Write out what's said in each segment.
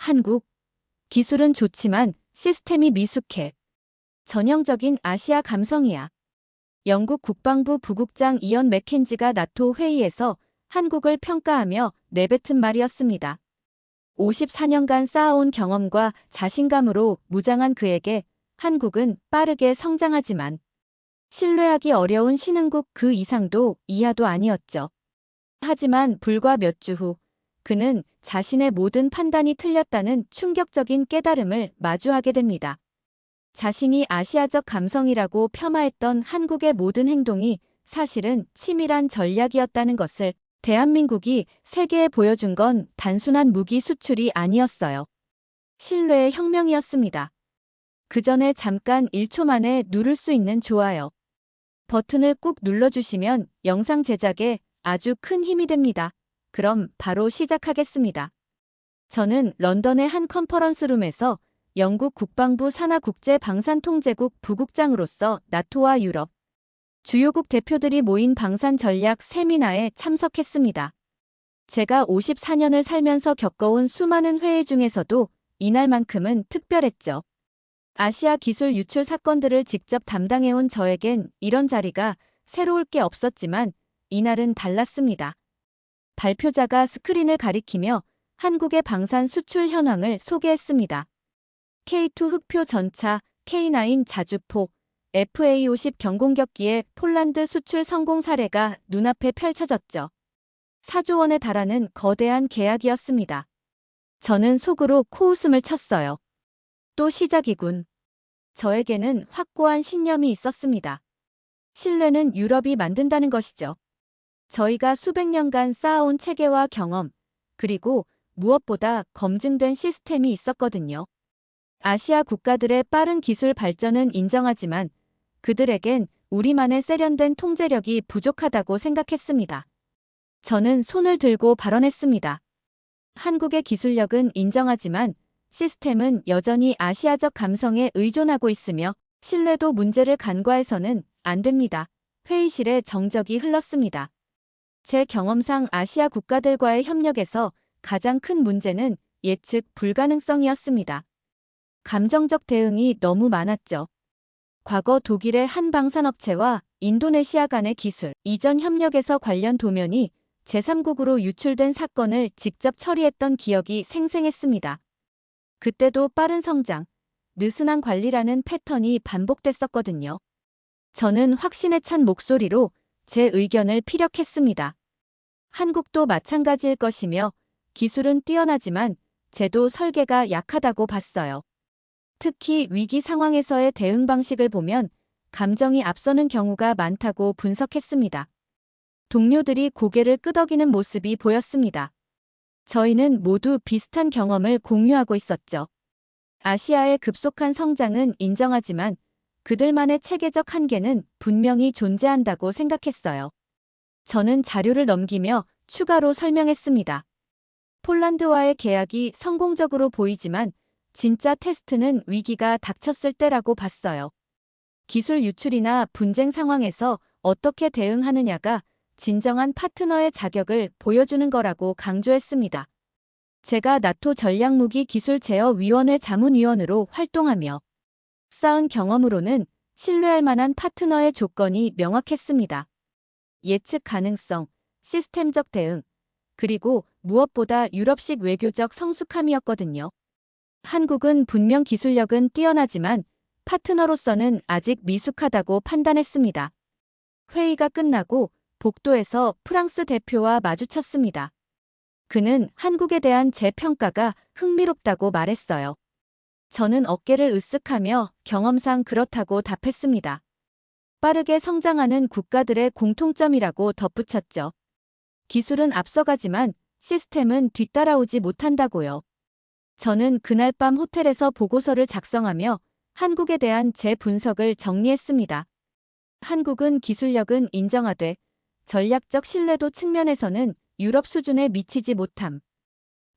한국. 기술은 좋지만 시스템이 미숙해. 전형적인 아시아 감성이야. 영국 국방부 부국장 이언 맥켄지가 나토 회의에서 한국을 평가하며 내뱉은 말이었습니다. 54년간 쌓아온 경험과 자신감으로 무장한 그에게 한국은 빠르게 성장하지만 신뢰하기 어려운 신흥국 그 이상도 이하도 아니었죠. 하지만 불과 몇 주 후 그는 자신의 모든 판단이 틀렸다는 충격적인 깨달음을 마주하게 됩니다. 자신이 아시아적 감성이라고 폄하했던 한국의 모든 행동이 사실은 치밀한 전략이었다는 것을 대한민국이 세계에 보여준 건 단순한 무기 수출이 아니었어요. 신뢰의 혁명이었습니다. 그 전에 잠깐 1초 만에 누를 수 있는 좋아요 버튼을 꾹 눌러주시면 영상 제작에 아주 큰 힘이 됩니다. 그럼 바로 시작하겠습니다. 저는 런던의 한 컨퍼런스룸에서 영국 국방부 산하국제방산통제국 부국장으로서 나토와 유럽 주요국 대표들이 모인 방산전략 세미나에 참석했습니다. 제가 54년을 살면서 겪어온 수많은 회의 중에서도 이날만큼은 특별했죠. 아시아 기술 유출 사건들을 직접 담당해온 저에겐 이런 자리가 새로울 게 없었지만 이날은 달랐습니다. 발표자가 스크린을 가리키며 한국의 방산 수출 현황을 소개했습니다. K2 흑표 전차, K9 자주포, FA50 경공격기의 폴란드 수출 성공 사례가 눈앞에 펼쳐졌죠. 4조 원에 달하는 거대한 계약이었습니다. 저는 속으로 코웃음을 쳤어요. 또 시작이군. 저에게는 확고한 신념이 있었습니다. 신뢰는 유럽이 만든다는 것이죠. 저희가 수백 년간 쌓아온 체계와 경험, 그리고 무엇보다 검증된 시스템이 있었거든요. 아시아 국가들의 빠른 기술 발전은 인정하지만 그들에겐 우리만의 세련된 통제력이 부족하다고 생각했습니다. 저는 손을 들고 발언했습니다. 한국의 기술력은 인정하지만 시스템은 여전히 아시아적 감성에 의존하고 있으며 신뢰도 문제를 간과해서는 안 됩니다. 회의실에 정적이 흘렀습니다. 제 경험상 아시아 국가들과의 협력에서 가장 큰 문제는 예측 불가능성이었습니다. 감정적 대응이 너무 많았죠. 과거 독일의 한 방산업체와 인도네시아 간의 기술 이전 협력에서 관련 도면이 제3국으로 유출된 사건을 직접 처리했던 기억이 생생했습니다. 그때도 빠른 성장, 느슨한 관리라는 패턴이 반복됐었거든요. 저는 확신에 찬 목소리로 제 의견을 피력했습니다. 한국도 마찬가지일 것이며 기술은 뛰어나지만 제도 설계가 약하다고 봤어요. 특히 위기 상황에서의 대응 방식을 보면 감정이 앞서는 경우가 많다고 분석했습니다. 동료들이 고개를 끄덕이는 모습이 보였습니다. 저희는 모두 비슷한 경험을 공유하고 있었죠. 아시아의 급속한 성장은 인정하지만 그들만의 체계적 한계는 분명히 존재한다고 생각했어요. 저는 자료를 넘기며 추가로 설명했습니다. 폴란드와의 계약이 성공적으로 보이지만 진짜 테스트는 위기가 닥쳤을 때라고 봤어요. 기술 유출이나 분쟁 상황에서 어떻게 대응하느냐가 진정한 파트너의 자격을 보여주는 거라고 강조했습니다. 제가 나토 전략무기 기술 제어위원회 자문위원으로 활동하며 쌓은 경험으로는 신뢰할 만한 파트너의 조건이 명확했습니다. 예측 가능성, 시스템적 대응, 그리고 무엇보다 유럽식 외교적 성숙함이었거든요. 한국은 분명 기술력은 뛰어나지만 파트너로서는 아직 미숙하다고 판단했습니다. 회의가 끝나고 복도에서 프랑스 대표와 마주쳤습니다. 그는 한국에 대한 제 평가가 흥미롭다고 말했어요. 저는 어깨를 으쓱하며 경험상 그렇다고 답했습니다. 빠르게 성장하는 국가들의 공통점이라고 덧붙였죠. 기술은 앞서가지만 시스템은 뒤따라오지 못한다고요. 저는 그날 밤 호텔에서 보고서를 작성하며 한국에 대한 제 분석을 정리했습니다. 한국은 기술력은 인정하되 전략적 신뢰도 측면에서는 유럽 수준에 미치지 못함.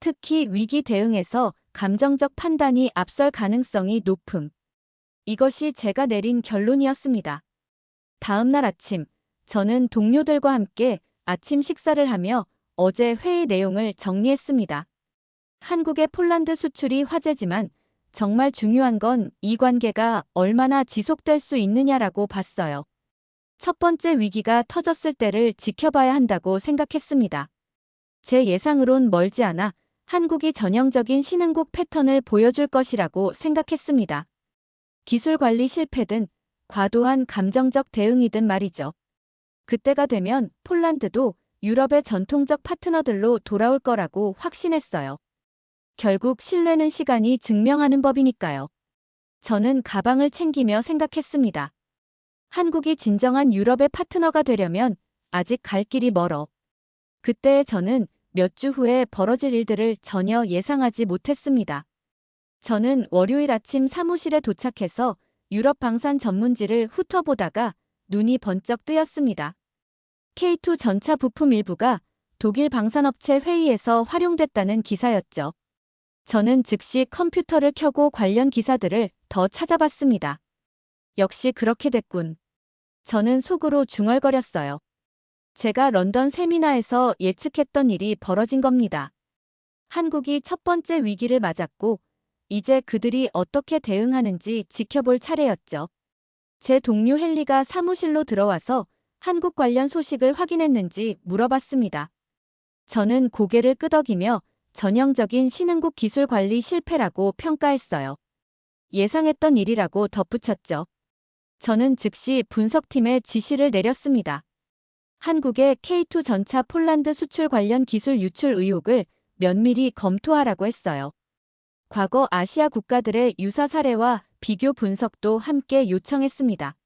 특히 위기 대응에서 감정적 판단이 앞설 가능성이 높음. 이것이 제가 내린 결론이었습니다. 다음 날 아침, 저는 동료들과 함께 아침 식사를 하며 어제 회의 내용을 정리했습니다. 한국의 폴란드 수출이 화제지만 정말 중요한 건 이 관계가 얼마나 지속될 수 있느냐라고 봤어요. 첫 번째 위기가 터졌을 때를 지켜봐야 한다고 생각했습니다. 제 예상으론 멀지 않아 한국이 전형적인 신흥국 패턴을 보여줄 것이라고 생각했습니다. 기술 관리 실패든 과도한 감정적 대응이든 말이죠. 그때가 되면 폴란드도 유럽의 전통적 파트너들로 돌아올 거라고 확신했어요. 결국 신뢰는 시간이 증명하는 법이니까요. 저는 가방을 챙기며 생각했습니다. 한국이 진정한 유럽의 파트너가 되려면 아직 갈 길이 멀어. 그때의 저는 몇 주 후에 벌어질 일들을 전혀 예상하지 못했습니다. 저는 월요일 아침 사무실에 도착해서 유럽 방산 전문지를 훑어보다가 눈이 번쩍 뜨였습니다. K2 전차 부품 일부가 독일 방산업체 회의에서 활용됐다는 기사였죠. 저는 즉시 컴퓨터를 켜고 관련 기사들을 더 찾아봤습니다. 역시 그렇게 됐군. 저는 속으로 중얼거렸어요. 제가 런던 세미나에서 예측했던 일이 벌어진 겁니다. 한국이 첫 번째 위기를 맞았고 이제 그들이 어떻게 대응하는지 지켜볼 차례였죠. 제 동료 헨리가 사무실로 들어와서 한국 관련 소식을 확인했는지 물어봤습니다. 저는 고개를 끄덕이며 전형적인 신흥국 기술 관리 실패라고 평가했어요. 예상했던 일이라고 덧붙였죠. 저는 즉시 분석팀에 지시를 내렸습니다. 한국의 K2 전차 폴란드 수출 관련 기술 유출 의혹을 면밀히 검토하라고 했어요. 과거 아시아 국가들의 유사 사례와 비교 분석도 함께 요청했습니다.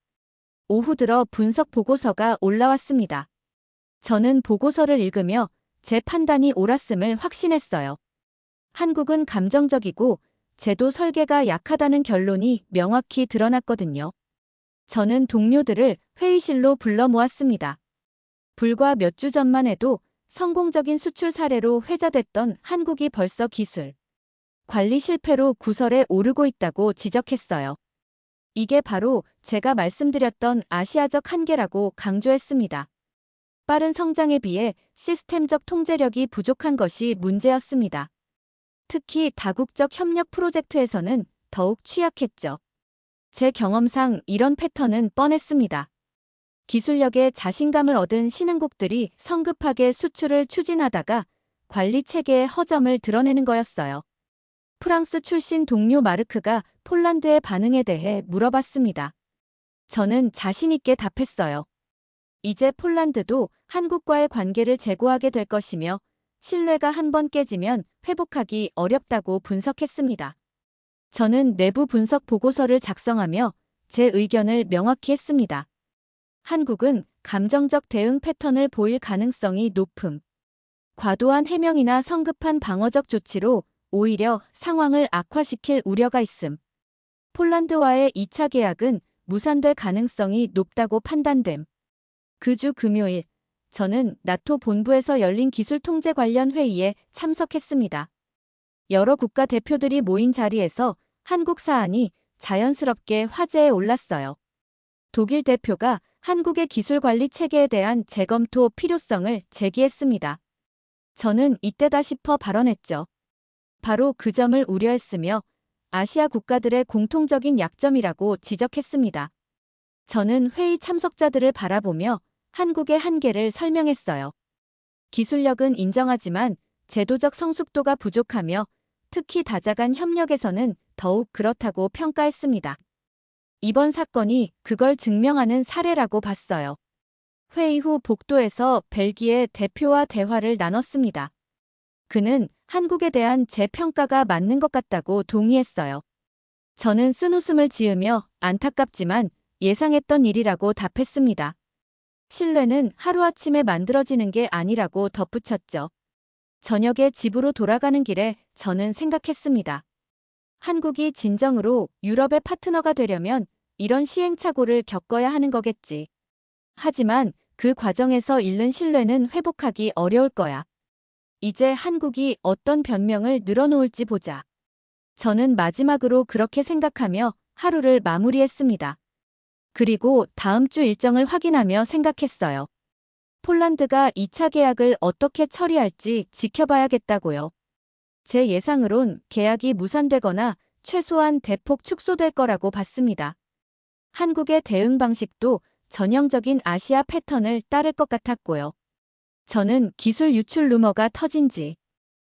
오후 들어 분석 보고서가 올라왔습니다. 저는 보고서를 읽으며 제 판단이 옳았음을 확신했어요. 한국은 감정적이고 제도 설계가 약하다는 결론이 명확히 드러났거든요. 저는 동료들을 회의실로 불러 모았습니다. 불과 몇 주 전만 해도 성공적인 수출 사례로 회자됐던 한국이 벌써 기술 관리 실패로 구설에 오르고 있다고 지적했어요. 이게 바로 제가 말씀드렸던 아시아적 한계라고 강조했습니다. 빠른 성장에 비해 시스템적 통제력이 부족한 것이 문제였습니다. 특히 다국적 협력 프로젝트에서는 더욱 취약했죠. 제 경험상 이런 패턴은 뻔했습니다. 기술력에 자신감을 얻은 신흥국들이 성급하게 수출을 추진하다가 관리 체계의 허점을 드러내는 거였어요. 프랑스 출신 동료 마르크가 폴란드의 반응에 대해 물어봤습니다. 저는 자신 있게 답했어요. 이제 폴란드도 한국과의 관계를 재고하게 될 것이며 신뢰가 한번 깨지면 회복하기 어렵다고 분석했습니다. 저는 내부 분석 보고서를 작성하며 제 의견을 명확히 했습니다. 한국은 감정적 대응 패턴을 보일 가능성이 높음. 과도한 해명이나 성급한 방어적 조치로 오히려 상황을 악화시킬 우려가 있음. 폴란드와의 2차 계약은 무산될 가능성이 높다고 판단됨. 그 주 금요일, 저는 나토 본부에서 열린 기술 통제 관련 회의에 참석했습니다. 여러 국가 대표들이 모인 자리에서 한국 사안이 자연스럽게 화제에 올랐어요. 독일 대표가 한국의 기술 관리 체계에 대한 재검토 필요성을 제기했습니다. 저는 이때다 싶어 발언했죠. 바로 그 점을 우려했으며 아시아 국가들의 공통적인 약점이라고 지적했습니다. 저는 회의 참석자들을 바라보며 한국의 한계를 설명했어요. 기술력은 인정하지만 제도적 성숙도가 부족하며 특히 다자간 협력에서는 더욱 그렇다고 평가했습니다. 이번 사건이 그걸 증명하는 사례라고 봤어요. 회의 후 복도에서 벨기에 대표와 대화를 나눴습니다. 그는 한국에 대한 제 평가가 맞는 것 같다고 동의했어요. 저는 쓴웃음을 지으며 안타깝지만 예상했던 일이라고 답했습니다. 신뢰는 하루아침에 만들어지는 게 아니라고 덧붙였죠. 저녁에 집으로 돌아가는 길에 저는 생각했습니다. 한국이 진정으로 유럽의 파트너가 되려면 이런 시행착오를 겪어야 하는 거겠지. 하지만 그 과정에서 잃는 신뢰는 회복하기 어려울 거야. 이제 한국이 어떤 변명을 늘어놓을지 보자. 저는 마지막으로 그렇게 생각하며 하루를 마무리했습니다. 그리고 다음 주 일정을 확인하며 생각했어요. 폴란드가 2차 계약을 어떻게 처리할지 지켜봐야겠다고요. 제 예상으론 계약이 무산되거나 최소한 대폭 축소될 거라고 봤습니다. 한국의 대응 방식도 전형적인 아시아 패턴을 따를 것 같았고요. 저는 기술 유출 루머가 터진 지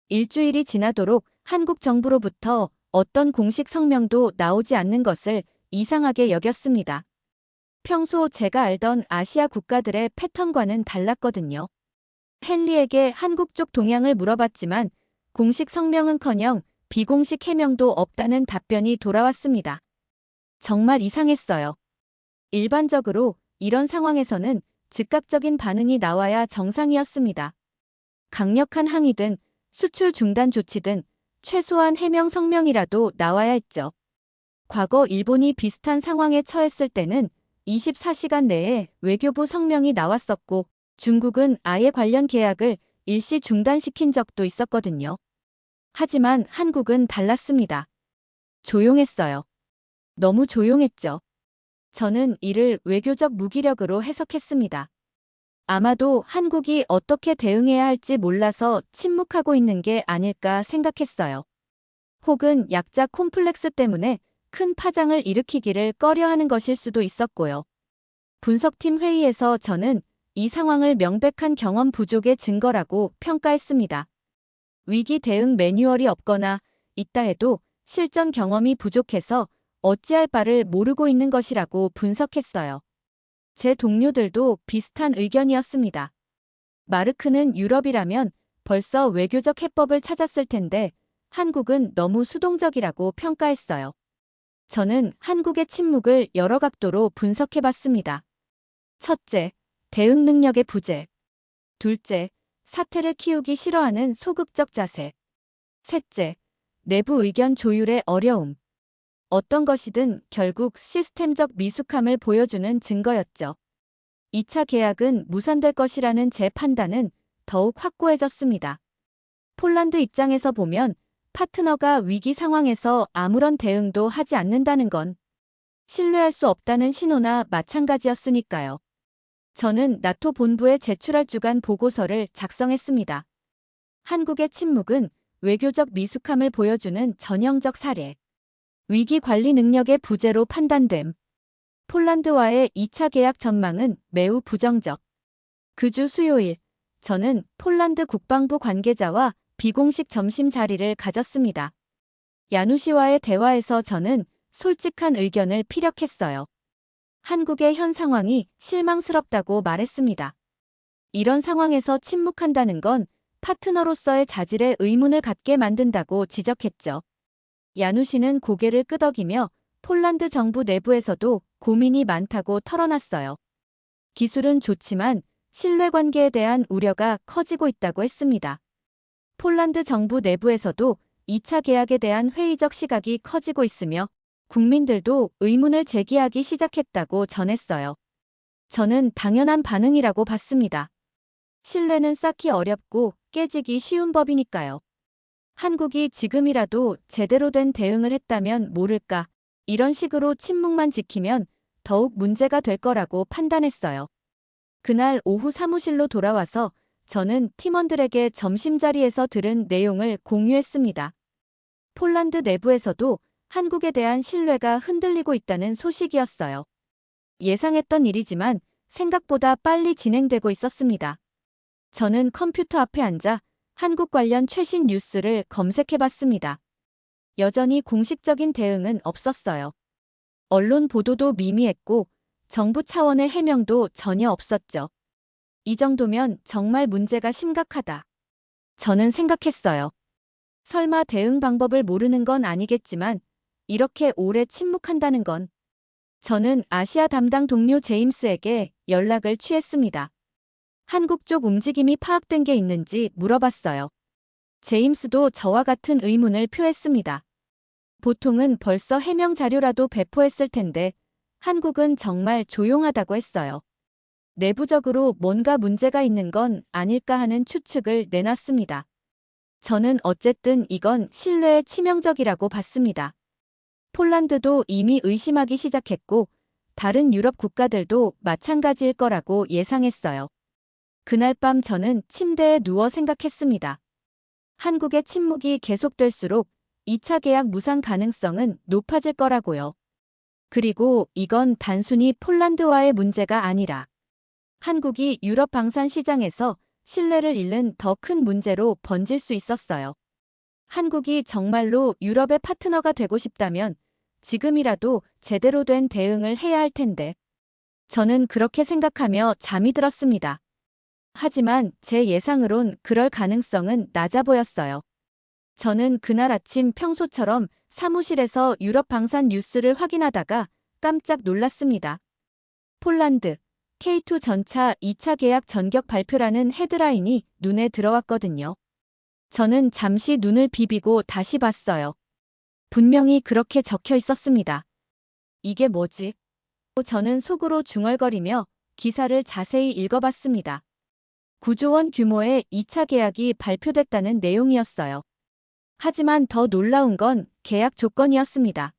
일주일이 지나도록 한국 정부로부터 어떤 공식 성명도 나오지 않는 것을 이상하게 여겼습니다. 평소 제가 알던 아시아 국가들의 패턴과는 달랐거든요. 헨리에게 한국 쪽 동향을 물어봤지만 공식 성명은커녕 비공식 해명도 없다는 답변이 돌아왔습니다. 정말 이상했어요. 일반적으로 이런 상황에서는 즉각적인 반응이 나와야 정상이었습니다. 강력한 항의든 수출 중단 조치든 최소한 해명 성명이라도 나와야 했죠. 과거 일본이 비슷한 상황에 처했을 때는 24시간 내에 외교부 성명이 나왔었고 중국은 아예 관련 계약을 일시 중단시킨 적도 있었거든요. 하지만 한국은 달랐습니다. 조용했어요. 너무 조용했죠. 저는 이를 외교적 무기력으로 해석했습니다. 아마도 한국이 어떻게 대응해야 할지 몰라서 침묵하고 있는 게 아닐까 생각했어요. 혹은 약자 콤플렉스 때문에 큰 파장을 일으키기를 꺼려하는 것일 수도 있었고요. 분석팀 회의에서 저는 이 상황을 명백한 경험 부족의 증거라고 평가했습니다. 위기 대응 매뉴얼이 없거나 있다 해도 실전 경험이 부족해서 어찌할 바를 모르고 있는 것이라고 분석했어요. 제 동료들도 비슷한 의견이었습니다. 마르크는 유럽이라면 벌써 외교적 해법을 찾았을 텐데 한국은 너무 수동적이라고 평가했어요. 저는 한국의 침묵을 여러 각도로 분석해봤습니다. 첫째, 대응 능력의 부재. 둘째, 사태를 키우기 싫어하는 소극적 자세. 셋째, 내부 의견 조율의 어려움. 어떤 것이든 결국 시스템적 미숙함을 보여주는 증거였죠. 2차 계약은 무산될 것이라는 제 판단은 더욱 확고해졌습니다. 폴란드 입장에서 보면 파트너가 위기 상황에서 아무런 대응도 하지 않는다는 건 신뢰할 수 없다는 신호나 마찬가지였으니까요. 저는 나토 본부에 제출할 주간 보고서를 작성했습니다. 한국의 침묵은 외교적 미숙함을 보여주는 전형적 사례. 위기 관리 능력의 부재로 판단됨. 폴란드와의 2차 계약 전망은 매우 부정적. 그 주 수요일, 저는 폴란드 국방부 관계자와 비공식 점심 자리를 가졌습니다. 야누시와의 대화에서 저는 솔직한 의견을 피력했어요. 한국의 현 상황이 실망스럽다고 말했습니다. 이런 상황에서 침묵한다는 건 파트너로서의 자질에 의문을 갖게 만든다고 지적했죠. 야누시는 고개를 끄덕이며 폴란드 정부 내부에서도 고민이 많다고 털어놨어요. 기술은 좋지만 신뢰관계에 대한 우려가 커지고 있다고 했습니다. 폴란드 정부 내부에서도 2차 계약에 대한 회의적 시각이 커지고 있으며 국민들도 의문을 제기하기 시작했다고 전했어요. 저는 당연한 반응이라고 봤습니다. 신뢰는 쌓기 어렵고 깨지기 쉬운 법이니까요. 한국이 지금이라도 제대로 된 대응을 했다면 모를까, 이런 식으로 침묵만 지키면 더욱 문제가 될 거라고 판단했어요. 그날 오후 사무실로 돌아와서 저는 팀원들에게 점심자리에서 들은 내용을 공유했습니다. 폴란드 내부에서도 한국에 대한 신뢰가 흔들리고 있다는 소식이었어요. 예상했던 일이지만 생각보다 빨리 진행되고 있었습니다. 저는 컴퓨터 앞에 앉아 한국 관련 최신 뉴스를 검색해봤습니다. 여전히 공식적인 대응은 없었어요. 언론 보도도 미미했고 정부 차원의 해명도 전혀 없었죠. 이 정도면 정말 문제가 심각하다. 저는 생각했어요. 설마 대응 방법을 모르는 건 아니겠지만 이렇게 오래 침묵한다는 건. 저는 아시아 담당 동료 제임스에게 연락을 취했습니다. 한국 쪽 움직임이 파악된 게 있는지 물어봤어요. 제임스도 저와 같은 의문을 표했습니다. 보통은 벌써 해명 자료라도 배포했을 텐데 한국은 정말 조용하다고 했어요. 내부적으로 뭔가 문제가 있는 건 아닐까 하는 추측을 내놨습니다. 저는 어쨌든 이건 신뢰에 치명적이라고 봤습니다. 폴란드도 이미 의심하기 시작했고 다른 유럽 국가들도 마찬가지일 거라고 예상했어요. 그날 밤 저는 침대에 누워 생각했습니다. 한국의 침묵이 계속될수록 2차 계약 무산 가능성은 높아질 거라고요. 그리고 이건 단순히 폴란드와의 문제가 아니라 한국이 유럽 방산 시장에서 신뢰를 잃는 더 큰 문제로 번질 수 있었어요. 한국이 정말로 유럽의 파트너가 되고 싶다면 지금이라도 제대로 된 대응을 해야 할 텐데. 저는 그렇게 생각하며 잠이 들었습니다. 하지만 제 예상으론 그럴 가능성은 낮아 보였어요. 저는 그날 아침 평소처럼 사무실에서 유럽 방산 뉴스를 확인하다가 깜짝 놀랐습니다. 폴란드, K2 전차 2차 계약 전격 발표라는 헤드라인이 눈에 들어왔거든요. 저는 잠시 눈을 비비고 다시 봤어요. 분명히 그렇게 적혀 있었습니다. 이게 뭐지? 저는 속으로 중얼거리며 기사를 자세히 읽어봤습니다. 9조 원 규모의 2차 계약이 발표됐다는 내용이었어요. 하지만 더 놀라운 건 계약 조건이었습니다.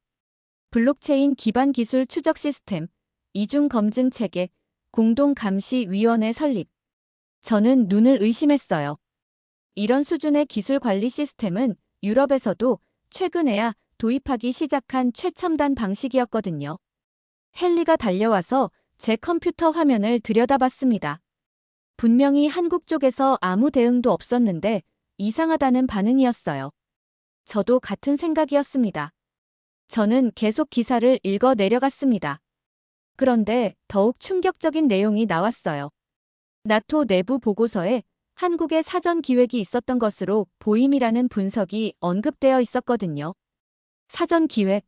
블록체인 기반 기술 추적 시스템, 이중 검증 체계, 공동 감시 위원회 설립. 저는 눈을 의심했어요. 이런 수준의 기술 관리 시스템은 유럽에서도 최근에야 도입하기 시작한 최첨단 방식이었거든요. 헨리가 달려와서 제 컴퓨터 화면을 들여다봤습니다. 분명히 한국 쪽에서 아무 대응도 없었는데 이상하다는 반응이었어요. 저도 같은 생각이었습니다. 저는 계속 기사를 읽어 내려갔습니다. 그런데 더욱 충격적인 내용이 나왔어요. 나토 내부 보고서에 한국의 사전 기획이 있었던 것으로 보임이라는 분석이 언급되어 있었거든요. 사전 기획.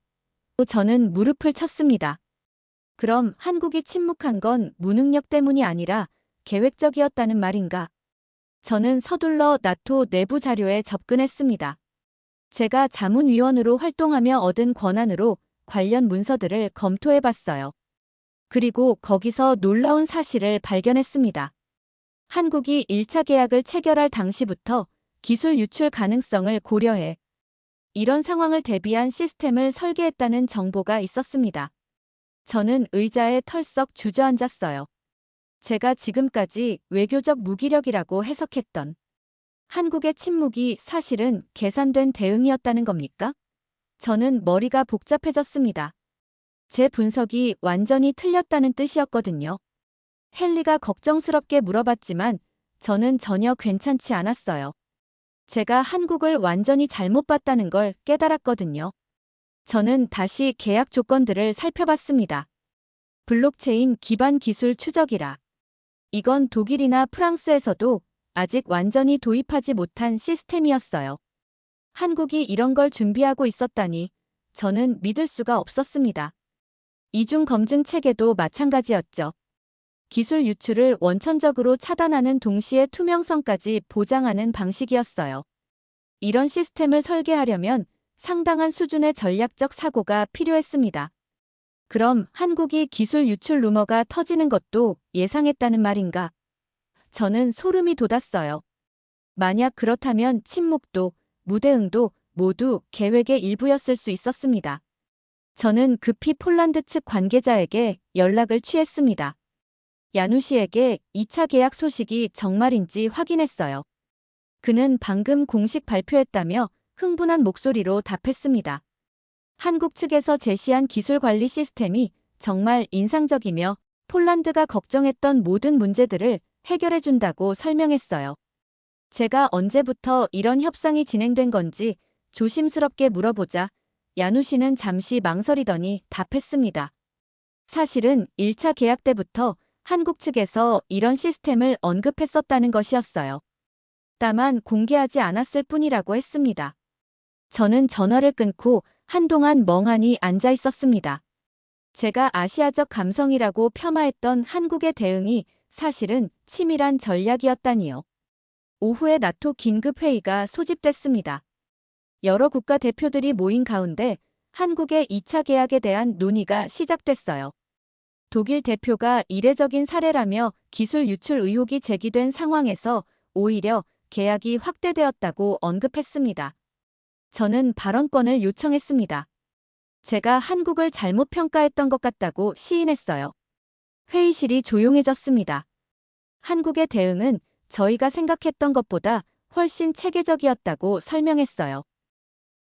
저는 무릎을 쳤습니다. 그럼 한국이 침묵한 건 무능력 때문이 아니라 계획적이었다는 말인가? 저는 서둘러 나토 내부 자료에 접근했습니다. 제가 자문위원으로 활동하며 얻은 권한으로 관련 문서들을 검토해봤어요. 그리고 거기서 놀라운 사실을 발견했습니다. 한국이 1차 계약을 체결할 당시부터 기술 유출 가능성을 고려해 이런 상황을 대비한 시스템을 설계했다는 정보가 있었습니다. 저는 의자에 털썩 주저앉았어요. 제가 지금까지 외교적 무기력이라고 해석했던 한국의 침묵이 사실은 계산된 대응이었다는 겁니까? 저는 머리가 복잡해졌습니다. 제 분석이 완전히 틀렸다는 뜻이었거든요. 헨리가 걱정스럽게 물어봤지만 저는 전혀 괜찮지 않았어요. 제가 한국을 완전히 잘못 봤다는 걸 깨달았거든요. 저는 다시 계약 조건들을 살펴봤습니다. 블록체인 기반 기술 추적이라. 이건 독일이나 프랑스에서도 아직 완전히 도입하지 못한 시스템이었어요. 한국이 이런 걸 준비하고 있었다니 저는 믿을 수가 없었습니다. 이중 검증 체계도 마찬가지였죠. 기술 유출을 원천적으로 차단하는 동시에 투명성까지 보장하는 방식이었어요. 이런 시스템을 설계하려면 상당한 수준의 전략적 사고가 필요했습니다. 그럼 한국이 기술 유출 루머가 터지는 것도 예상했다는 말인가? 저는 소름이 돋았어요. 만약 그렇다면 침묵도, 무대응도 모두 계획의 일부였을 수 있었습니다. 저는 급히 폴란드 측 관계자에게 연락을 취했습니다. 야누시에게 2차 계약 소식이 정말인지 확인했어요. 그는 방금 공식 발표했다며 흥분한 목소리로 답했습니다. 한국 측에서 제시한 기술 관리 시스템이 정말 인상적이며 폴란드가 걱정했던 모든 문제들을 해결해준다고 설명했어요. 제가 언제부터 이런 협상이 진행된 건지 조심스럽게 물어보자 야누시는 잠시 망설이더니 답했습니다. 사실은 1차 계약 때부터 한국 측에서 이런 시스템을 언급했었다는 것이었어요. 다만 공개하지 않았을 뿐이라고 했습니다. 저는 전화를 끊고 한동안 멍하니 앉아 있었습니다. 제가 아시아적 감성이라고 폄하했던 한국의 대응이 사실은 치밀한 전략이었다니요. 오후에 나토 긴급회의가 소집됐습니다. 여러 국가 대표들이 모인 가운데 한국의 2차 계약에 대한 논의가 시작됐어요. 독일 대표가 이례적인 사례라며 기술 유출 의혹이 제기된 상황에서 오히려 계약이 확대되었다고 언급했습니다. 저는 발언권을 요청했습니다. 제가 한국을 잘못 평가했던 것 같다고 시인했어요. 회의실이 조용해졌습니다. 한국의 대응은 저희가 생각했던 것보다 훨씬 체계적이었다고 설명했어요.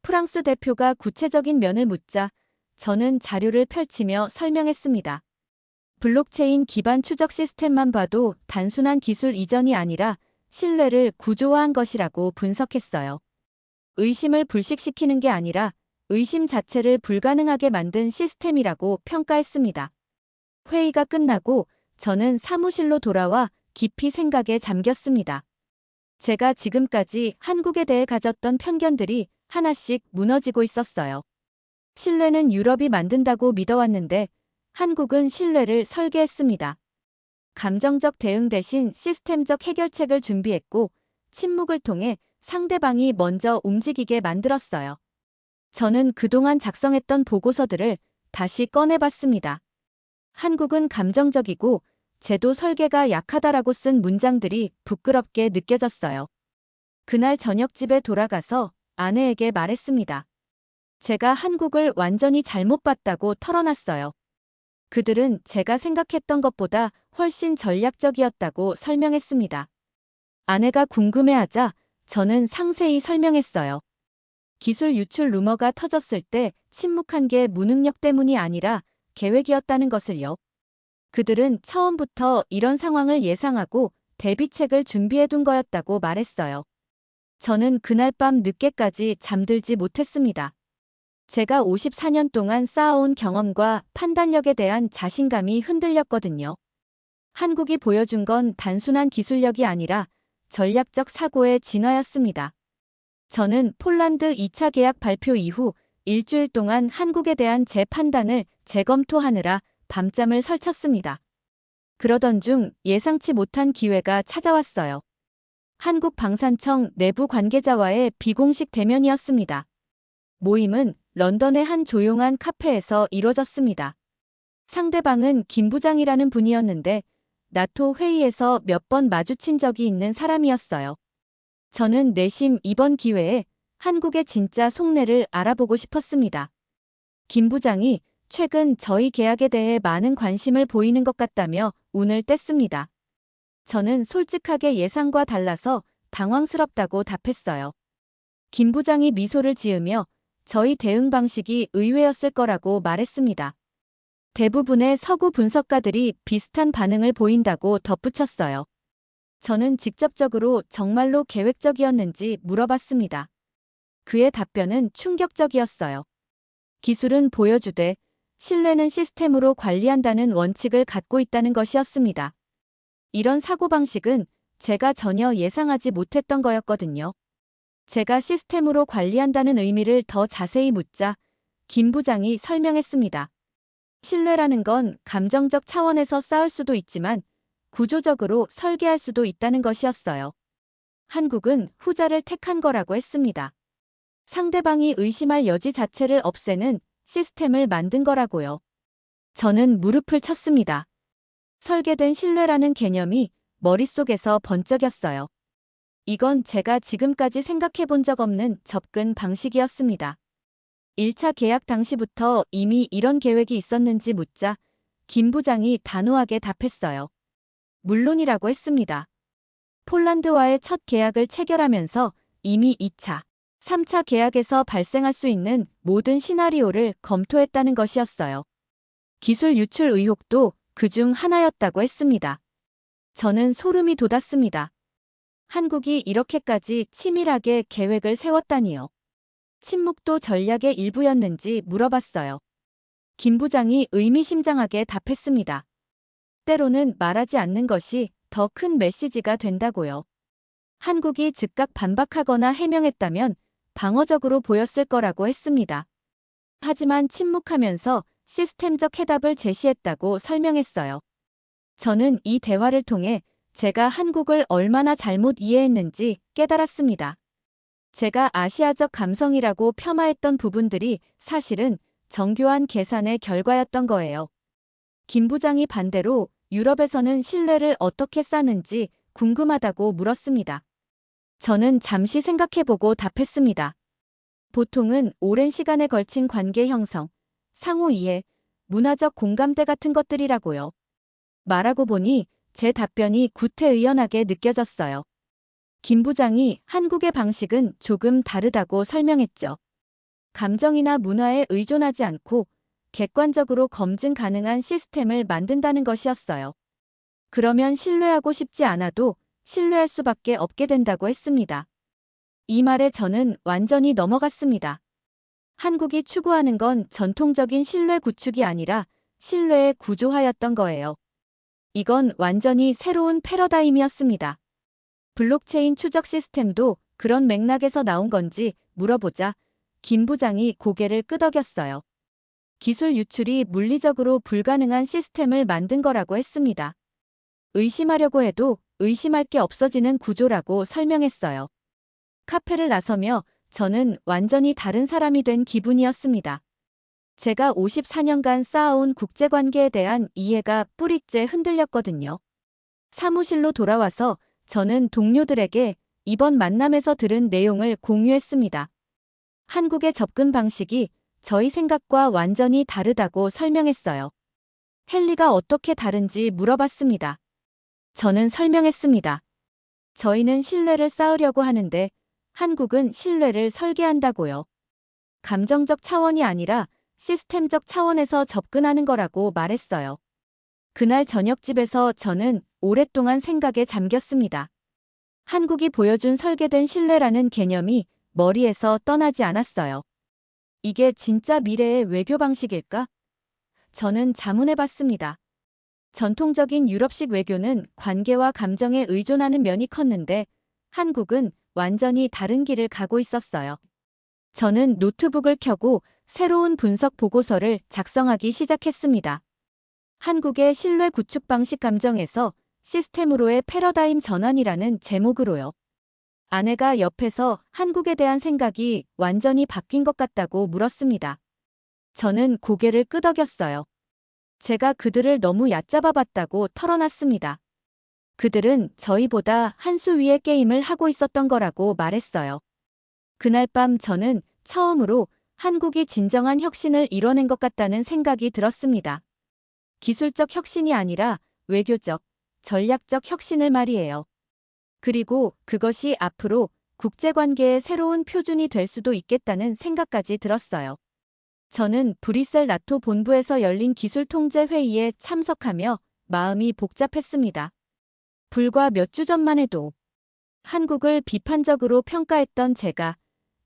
프랑스 대표가 구체적인 면을 묻자 저는 자료를 펼치며 설명했습니다. 블록체인 기반 추적 시스템만 봐도 단순한 기술 이전이 아니라 신뢰를 구조화한 것이라고 분석했어요. 의심을 불식시키는 게 아니라 의심 자체를 불가능하게 만든 시스템이라고 평가했습니다. 회의가 끝나고 저는 사무실로 돌아와 깊이 생각에 잠겼습니다. 제가 지금까지 한국에 대해 가졌던 편견들이 하나씩 무너지고 있었어요. 신뢰는 유럽이 만든다고 믿어왔는데 한국은 신뢰를 설계했습니다. 감정적 대응 대신 시스템적 해결책을 준비했고 침묵을 통해 상대방이 먼저 움직이게 만들었어요. 저는 그동안 작성했던 보고서들을 다시 꺼내봤습니다. 한국은 감정적이고 제도 설계가 약하다라고 쓴 문장들이 부끄럽게 느껴졌어요. 그날 저녁 집에 돌아가서 아내에게 말했습니다. 제가 한국을 완전히 잘못 봤다고 털어놨어요. 그들은 제가 생각했던 것보다 훨씬 전략적이었다고 설명했습니다. 아내가 궁금해하자 저는 상세히 설명했어요. 기술 유출 루머가 터졌을 때 침묵한 게 무능력 때문이 아니라 계획이었다는 것을요. 그들은 처음부터 이런 상황을 예상하고 대비책을 준비해둔 거였다고 말했어요. 저는 그날 밤 늦게까지 잠들지 못했습니다. 제가 54년 동안 쌓아온 경험과 판단력에 대한 자신감이 흔들렸거든요. 한국이 보여준 건 단순한 기술력이 아니라 전략적 사고의 진화였습니다. 저는 폴란드 2차 계약 발표 이후 일주일 동안 한국에 대한 제 판단을 재검토하느라 밤잠을 설쳤습니다. 그러던 중 예상치 못한 기회가 찾아왔어요. 한국 방산청 내부 관계자와의 비공식 대면이었습니다. 모임은 런던의 한 조용한 카페에서 이뤄졌습니다. 상대방은 김 부장이라는 분이었는데 나토 회의에서 몇 번 마주친 적이 있는 사람이었어요. 저는 내심 이번 기회에 한국의 진짜 속내를 알아보고 싶었습니다. 김 부장이 최근 저희 계약에 대해 많은 관심을 보이는 것 같다며 운을 뗐습니다. 저는 솔직하게 예상과 달라서 당황스럽다고 답했어요. 김 부장이 미소를 지으며 저희 대응 방식이 의외였을 거라고 말했습니다. 대부분의 서구 분석가들이 비슷한 반응을 보인다고 덧붙였어요. 저는 직접적으로 정말로 계획적이었는지 물어봤습니다. 그의 답변은 충격적이었어요. 기술은 보여주되 신뢰는 시스템으로 관리한다는 원칙을 갖고 있다는 것이었습니다. 이런 사고방식은 제가 전혀 예상하지 못했던 거였거든요. 제가 시스템으로 관리한다는 의미를 더 자세히 묻자 김 부장이 설명했습니다. 신뢰라는 건 감정적 차원에서 쌓을 수도 있지만 구조적으로 설계할 수도 있다는 것이었어요. 한국은 후자를 택한 거라고 했습니다. 상대방이 의심할 여지 자체를 없애는 시스템을 만든 거라고요. 저는 무릎을 쳤습니다. 설계된 신뢰라는 개념이 머릿속에서 번쩍였어요. 이건 제가 지금까지 생각해 본 적 없는 접근 방식이었습니다. 1차 계약 당시부터 이미 이런 계획이 있었는지 묻자 김 부장이 단호하게 답했어요. 물론이라고 했습니다. 폴란드와의 첫 계약을 체결하면서 이미 2차, 3차 계약에서 발생할 수 있는 모든 시나리오를 검토했다는 것이었어요. 기술 유출 의혹도 그중 하나였다고 했습니다. 저는 소름이 돋았습니다. 한국이 이렇게까지 치밀하게 계획을 세웠다니요. 침묵도 전략의 일부였는지 물어봤어요. 김 부장이 의미심장하게 답했습니다. 때로는 말하지 않는 것이 더 큰 메시지가 된다고요. 한국이 즉각 반박하거나 해명했다면 방어적으로 보였을 거라고 했습니다. 하지만 침묵하면서 시스템적 해답을 제시했다고 설명했어요. 저는 이 대화를 통해 제가 한국을 얼마나 잘못 이해했는지 깨달았습니다. 제가 아시아적 감성이라고 폄하했던 부분들이 사실은 정교한 계산의 결과였던 거예요. 김 부장이 반대로 유럽에서는 신뢰를 어떻게 쌓는지 궁금하다고 물었습니다. 저는 잠시 생각해보고 답했습니다. 보통은 오랜 시간에 걸친 관계 형성, 상호 이해, 문화적 공감대 같은 것들이라고요. 말하고 보니 제 답변이 구태의연하게 느껴졌어요. 김 부장이 한국의 방식은 조금 다르다고 설명했죠. 감정이나 문화에 의존하지 않고 객관적으로 검증 가능한 시스템을 만든다는 것이었어요. 그러면 신뢰하고 싶지 않아도 신뢰할 수밖에 없게 된다고 했습니다. 이 말에 저는 완전히 넘어갔습니다. 한국이 추구하는 건 전통적인 신뢰 구축이 아니라 신뢰의 구조화였던 거예요. 이건 완전히 새로운 패러다임이었습니다. 블록체인 추적 시스템도 그런 맥락에서 나온 건지 물어보자 김 부장이 고개를 끄덕였어요. 기술 유출이 물리적으로 불가능한 시스템을 만든 거라고 했습니다. 의심하려고 해도 의심할 게 없어지는 구조라고 설명했어요. 카페를 나서며 저는 완전히 다른 사람이 된 기분이었습니다. 제가 54년간 쌓아온 국제관계에 대한 이해가 뿌리째 흔들렸거든요. 사무실로 돌아와서 저는 동료들에게 이번 만남에서 들은 내용을 공유했습니다. 한국의 접근 방식이 저희 생각과 완전히 다르다고 설명했어요. 헨리가 어떻게 다른지 물어봤습니다. 저는 설명했습니다. 저희는 신뢰를 쌓으려고 하는데 한국은 신뢰를 설계한다고요. 감정적 차원이 아니라 시스템적 차원에서 접근하는 거라고 말했어요. 그날 저녁집에서 저는 오랫동안 생각에 잠겼습니다. 한국이 보여준 설계된 신뢰라는 개념이 머리에서 떠나지 않았어요. 이게 진짜 미래의 외교 방식일까? 저는 자문해봤습니다. 전통적인 유럽식 외교는 관계와 감정에 의존하는 면이 컸는데 한국은 완전히 다른 길을 가고 있었어요. 저는 노트북을 켜고 새로운 분석 보고서를 작성하기 시작했습니다. 한국의 신뢰 구축 방식 감정에서 시스템으로의 패러다임 전환이라는 제목으로요. 아내가 옆에서 한국에 대한 생각이 완전히 바뀐 것 같다고 물었습니다. 저는 고개를 끄덕였어요. 제가 그들을 너무 얕잡아 봤다고 털어놨습니다. 그들은 저희보다 한 수 위의 게임을 하고 있었던 거라고 말했어요. 그날 밤 저는 처음으로 한국이 진정한 혁신을 이뤄낸 것 같다는 생각이 들었습니다. 기술적 혁신이 아니라 외교적, 전략적 혁신을 말이에요. 그리고 그것이 앞으로 국제관계의 새로운 표준이 될 수도 있겠다는 생각까지 들었어요. 저는 브뤼셀 나토 본부에서 열린 기술통제회의에 참석하며 마음이 복잡했습니다. 불과 몇 주 전만 해도 한국을 비판적으로 평가했던 제가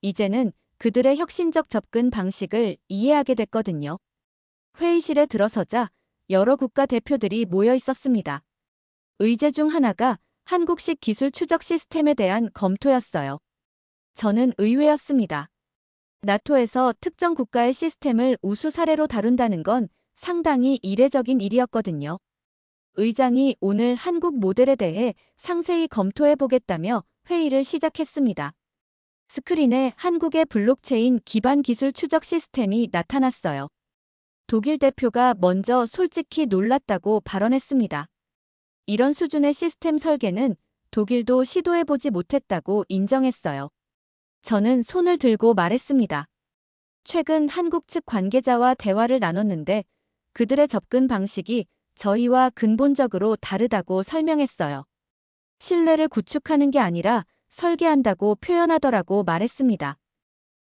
이제는 그들의 혁신적 접근 방식을 이해하게 됐거든요. 회의실에 들어서자 여러 국가 대표들이 모여 있었습니다. 의제 중 하나가 한국식 기술 추적 시스템에 대한 검토였어요. 저는 의외였습니다. 나토에서 특정 국가의 시스템을 우수 사례로 다룬다는 건 상당히 이례적인 일이었거든요. 의장이 오늘 한국 모델에 대해 상세히 검토해보겠다며 회의를 시작했습니다. 스크린에 한국의 블록체인 기반 기술 추적 시스템이 나타났어요. 독일 대표가 먼저 솔직히 놀랐다고 발언했습니다. 이런 수준의 시스템 설계는 독일도 시도해보지 못했다고 인정했어요. 저는 손을 들고 말했습니다. 최근 한국 측 관계자와 대화를 나눴는데 그들의 접근 방식이 저희와 근본적으로 다르다고 설명했어요. 신뢰를 구축하는 게 아니라 설계한다고 표현하더라고 말했습니다.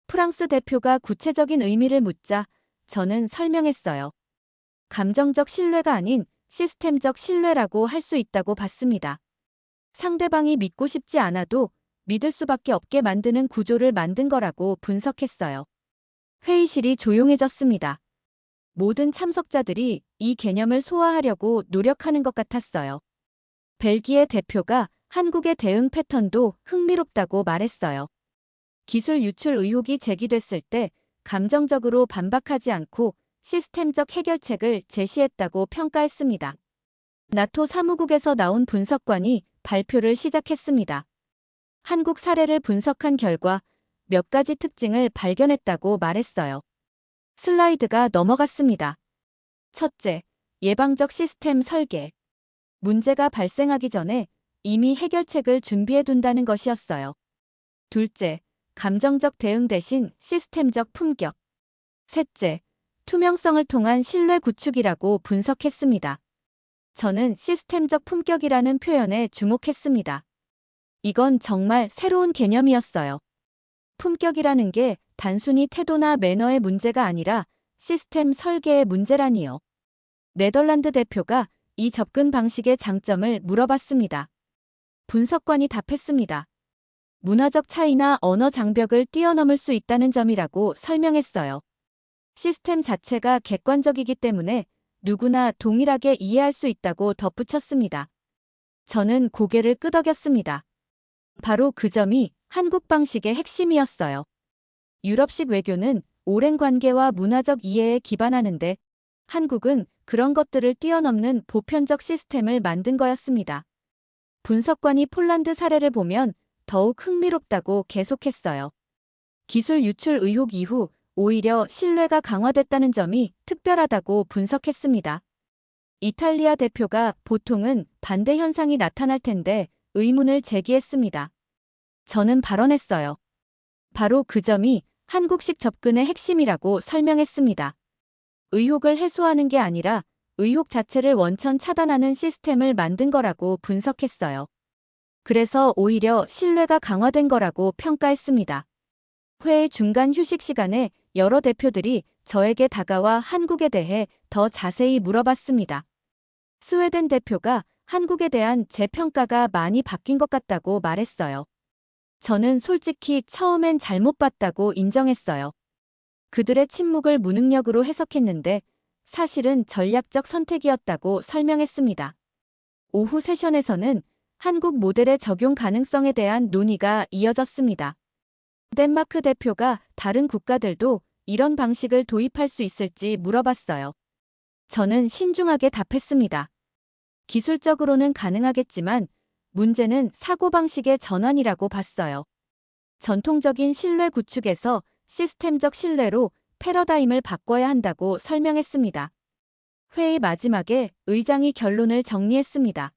프랑스 대표가 구체적인 의미를 묻자 저는 설명했어요. 감정적 신뢰가 아닌 시스템적 신뢰라고 할 수 있다고 봤습니다. 상대방이 믿고 싶지 않아도 믿을 수밖에 없게 만드는 구조를 만든 거라고 분석했어요. 회의실이 조용해졌습니다. 모든 참석자들이 이 개념을 소화하려고 노력하는 것 같았어요. 벨기에 대표가 한국의 대응 패턴도 흥미롭다고 말했어요. 기술 유출 의혹이 제기됐을 때 감정적으로 반박하지 않고 시스템적 해결책을 제시했다고 평가했습니다. 나토 사무국에서 나온 분석관이 발표를 시작했습니다. 한국 사례를 분석한 결과 몇 가지 특징을 발견했다고 말했어요. 슬라이드가 넘어갔습니다. 첫째, 예방적 시스템 설계. 문제가 발생하기 전에 이미 해결책을 준비해 둔다는 것이었어요. 둘째, 감정적 대응 대신 시스템적 품격. 셋째, 투명성을 통한 신뢰 구축이라고 분석했습니다. 저는 시스템적 품격이라는 표현에 주목했습니다. 이건 정말 새로운 개념이었어요. 품격이라는 게 단순히 태도나 매너의 문제가 아니라 시스템 설계의 문제라니요. 네덜란드 대표가 이 접근 방식의 장점을 물어봤습니다. 분석관이 답했습니다. 문화적 차이나 언어 장벽을 뛰어넘을 수 있다는 점이라고 설명했어요. 시스템 자체가 객관적이기 때문에 누구나 동일하게 이해할 수 있다고 덧붙였습니다. 저는 고개를 끄덕였습니다. 바로 그 점이 한국 방식의 핵심이었어요. 유럽식 외교는 오랜 관계와 문화적 이해에 기반하는데 한국은 그런 것들을 뛰어넘는 보편적 시스템을 만든 거였습니다. 분석관이 폴란드 사례를 보면 더욱 흥미롭다고 계속했어요. 기술 유출 의혹 이후 오히려 신뢰가 강화됐다는 점이 특별하다고 분석했습니다. 이탈리아 대표가 보통은 반대 현상이 나타날 텐데 의문을 제기했습니다. 저는 발언했어요. 바로 그 점이 한국식 접근의 핵심이라고 설명했습니다. 의혹을 해소하는 게 아니라 의혹 자체를 원천 차단하는 시스템을 만든 거라고 분석했어요. 그래서 오히려 신뢰가 강화된 거라고 평가했습니다. 회의 중간 휴식 시간에 여러 대표들이 저에게 다가와 한국에 대해 더 자세히 물어봤습니다. 스웨덴 대표가 한국에 대한 제 평가가 많이 바뀐 것 같다고 말했어요. 저는 솔직히 처음엔 잘못 봤다고 인정했어요. 그들의 침묵을 무능력으로 해석했는데 사실은 전략적 선택이었다고 설명했습니다. 오후 세션에서는 한국 모델의 적용 가능성에 대한 논의가 이어졌습니다. 덴마크 대표가 다른 국가들도 이런 방식을 도입할 수 있을지 물어봤어요. 저는 신중하게 답했습니다. 기술적으로는 가능하겠지만 문제는 사고방식의 전환이라고 봤어요. 전통적인 신뢰 구축에서 시스템적 신뢰로 패러다임을 바꿔야 한다고 설명했습니다. 회의 마지막에 의장이 결론을 정리했습니다.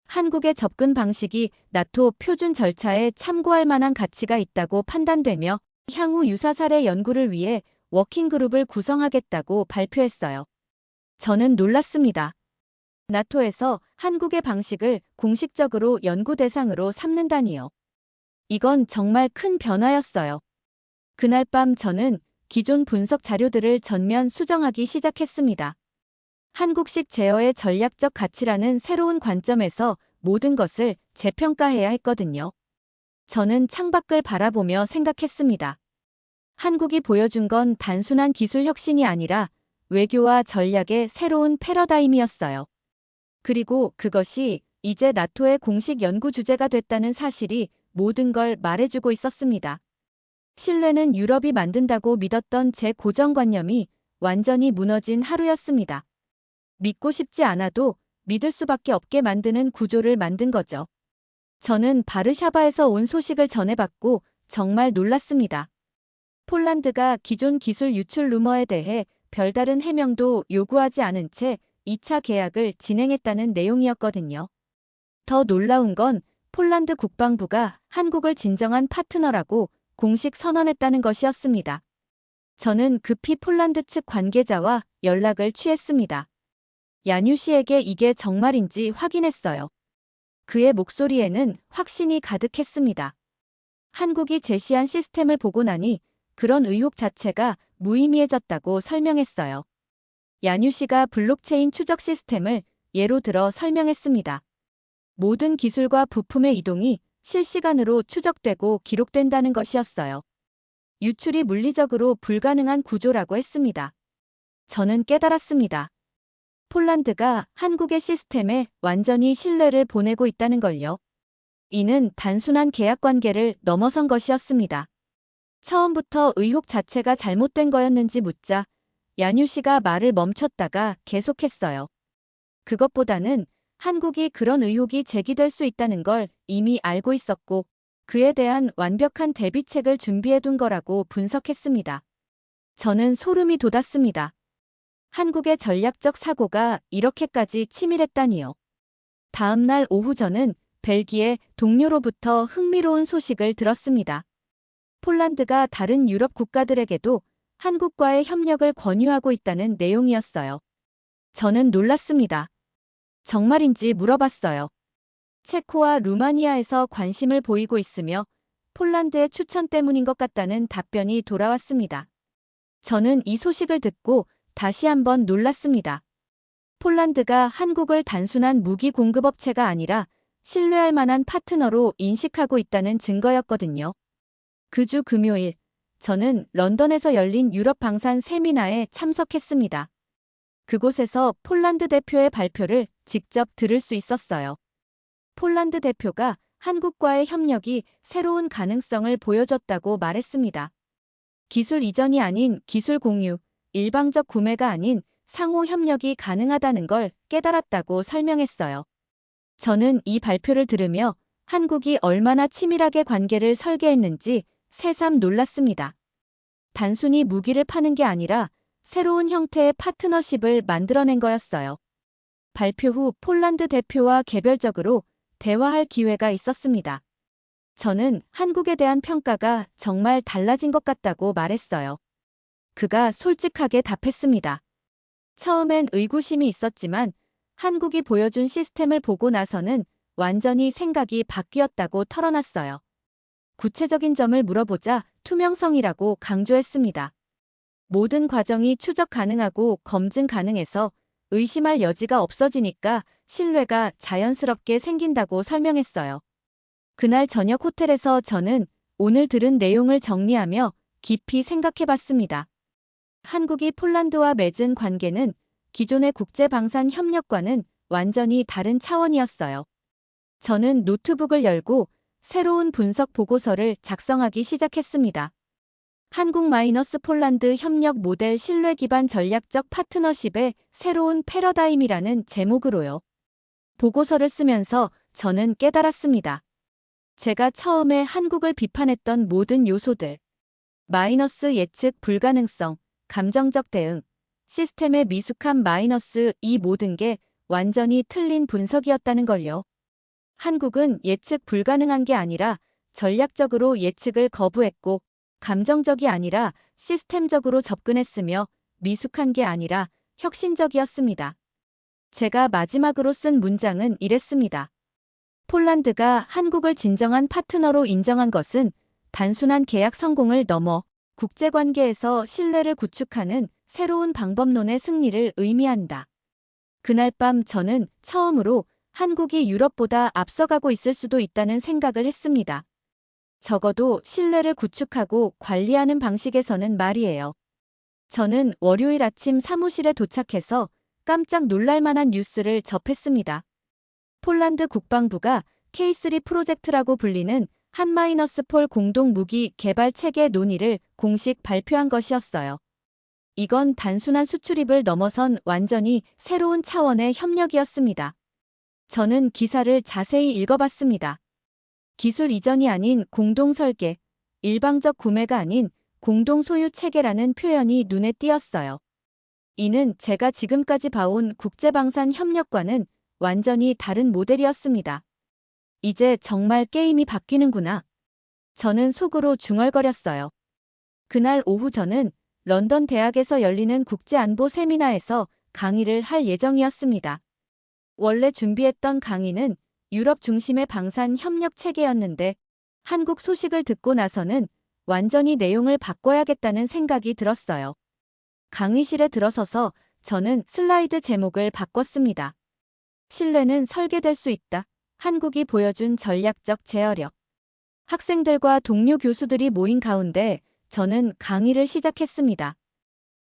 한국의 접근 방식이 나토 표준 절차에 참고할 만한 가치가 있다고 판단되며 향후 유사 사례 연구를 위해 워킹그룹을 구성하겠다고 발표했어요. 저는 놀랐습니다. 나토에서 한국의 방식을 공식적으로 연구 대상으로 삼는다니요. 이건 정말 큰 변화였어요. 그날 밤 저는 기존 분석 자료들을 전면 수정하기 시작했습니다. 한국식 제어의 전략적 가치라는 새로운 관점에서 모든 것을 재평가해야 했거든요. 저는 창밖을 바라보며 생각했습니다. 한국이 보여준 건 단순한 기술 혁신이 아니라 외교와 전략의 새로운 패러다임이었어요. 그리고 그것이 이제 나토의 공식 연구 주제가 됐다는 사실이 모든 걸 말해주고 있었습니다. 신뢰는 유럽이 만든다고 믿었던 제 고정관념이 완전히 무너진 하루였습니다. 믿고 싶지 않아도 믿을 수밖에 없게 만드는 구조를 만든 거죠. 저는 바르샤바에서 온 소식을 전해받고 정말 놀랐습니다. 폴란드가 기존 기술 유출 루머에 대해 별다른 해명도 요구하지 않은 채 2차 계약을 진행했다는 내용이었거든요. 더 놀라운 건 폴란드 국방부가 한국을 진정한 파트너라고 공식 선언했다는 것이었습니다. 저는 급히 폴란드 측 관계자와 연락을 취했습니다. 야뉴 씨에게 이게 정말인지 확인했어요. 그의 목소리에는 확신이 가득했습니다. 한국이 제시한 시스템을 보고 나니 그런 의혹 자체가 무의미해졌다고 설명했어요. 야뉴 씨가 블록체인 추적 시스템을 예로 들어 설명했습니다. 모든 기술과 부품의 이동이 실시간으로 추적되고 기록된다는 것이었어요. 유출이 물리적으로 불가능한 구조라고 했습니다. 저는 깨달았습니다. 폴란드가 한국의 시스템에 완전히 신뢰를 보내고 있다는 걸요. 이는 단순한 계약 관계를 넘어선 것이었습니다. 처음부터 의혹 자체가 잘못된 거였는지 묻자 야뉴 씨가 말을 멈췄다가 계속했어요. 그것보다는 한국이 그런 의혹이 제기될 수 있다는 걸 이미 알고 있었고 그에 대한 완벽한 대비책을 준비해둔 거라고 분석했습니다. 저는 소름이 돋았습니다. 한국의 전략적 사고가 이렇게까지 치밀했다니요. 다음 날 오후 저는 벨기에 동료로부터 흥미로운 소식을 들었습니다. 폴란드가 다른 유럽 국가들에게도 한국과의 협력을 권유하고 있다는 내용이었어요. 저는 놀랐습니다. 정말인지 물어봤어요. 체코와 루마니아에서 관심을 보이고 있으며 폴란드의 추천 때문인 것 같다는 답변이 돌아왔습니다. 저는 이 소식을 듣고 다시 한번 놀랐습니다. 폴란드가 한국을 단순한 무기 공급업체가 아니라 신뢰할 만한 파트너로 인식하고 있다는 증거였거든요. 그 주 금요일, 저는 런던에서 열린 유럽 방산 세미나에 참석했습니다. 그곳에서 폴란드 대표의 발표를 직접 들을 수 있었어요. 폴란드 대표가 한국과의 협력이 새로운 가능성을 보여줬다고 말했습니다. 기술 이전이 아닌 기술 공유, 일방적 구매가 아닌 상호 협력이 가능하다는 걸 깨달았다고 설명했어요. 저는 이 발표를 들으며 한국이 얼마나 치밀하게 관계를 설계했는지 새삼 놀랐습니다. 단순히 무기를 파는 게 아니라 새로운 형태의 파트너십을 만들어낸 거였어요. 발표 후 폴란드 대표와 개별적으로 대화할 기회가 있었습니다. 저는 한국에 대한 평가가 정말 달라진 것 같다고 말했어요. 그가 솔직하게 답했습니다. 처음엔 의구심이 있었지만 한국이 보여준 시스템을 보고 나서는 완전히 생각이 바뀌었다고 털어놨어요. 구체적인 점을 물어보자 투명성이라고 강조했습니다. 모든 과정이 추적 가능하고 검증 가능해서 의심할 여지가 없어지니까 신뢰가 자연스럽게 생긴다고 설명했어요. 그날 저녁 호텔에서 저는 오늘 들은 내용을 정리하며 깊이 생각해봤습니다. 한국이 폴란드와 맺은 관계는 기존의 국제방산협력과는 완전히 다른 차원이었어요. 저는 노트북을 열고 새로운 분석 보고서를 작성하기 시작했습니다. 한국-폴란드 협력 모델 신뢰 기반 전략적 파트너십의 새로운 패러다임이라는 제목으로요. 보고서를 쓰면서 저는 깨달았습니다. 제가 처음에 한국을 비판했던 모든 요소들, 마이너스 예측 불가능성, 감정적 대응, 시스템의 미숙함 마이너스 이 모든 게 완전히 틀린 분석이었다는 걸요. 한국은 예측 불가능한 게 아니라 전략적으로 예측을 거부했고 감정적이 아니라 시스템적으로 접근했으며 미숙한 게 아니라 혁신적이었습니다. 제가 마지막으로 쓴 문장은 이랬습니다. 폴란드가 한국을 진정한 파트너로 인정한 것은 단순한 계약 성공을 넘어 국제관계에서 신뢰를 구축하는 새로운 방법론의 승리를 의미한다. 그날 밤 저는 처음으로 한국이 유럽보다 앞서가고 있을 수도 있다는 생각을 했습니다. 적어도 신뢰를 구축하고 관리하는 방식에서는 말이에요. 저는 월요일 아침 사무실에 도착해서 깜짝 놀랄 만한 뉴스를 접했습니다. 폴란드 국방부가 K3 프로젝트라고 불리는 한-폴 공동 무기 개발 체계 논의를 공식 발표한 것이었어요. 이건 단순한 수출입을 넘어선 완전히 새로운 차원의 협력이었습니다. 저는 기사를 자세히 읽어봤습니다. 기술 이전이 아닌 공동 설계, 일방적 구매가 아닌 공동 소유 체계라는 표현이 눈에 띄었어요. 이는 제가 지금까지 봐온 국제방산 협력과는 완전히 다른 모델이었습니다. 이제 정말 게임이 바뀌는구나. 저는 속으로 중얼거렸어요. 그날 오후 저는 런던 대학에서 열리는 국제안보 세미나에서 강의를 할 예정이었습니다. 원래 준비했던 강의는 유럽 중심의 방산 협력 체계였는데 한국 소식을 듣고 나서는 완전히 내용을 바꿔야겠다는 생각이 들었어요. 강의실에 들어서서 저는 슬라이드 제목을 바꿨습니다. 신뢰는 설계될 수 있다. 한국이 보여준 전략적 제어력. 학생들과 동료 교수들이 모인 가운데 저는 강의를 시작했습니다.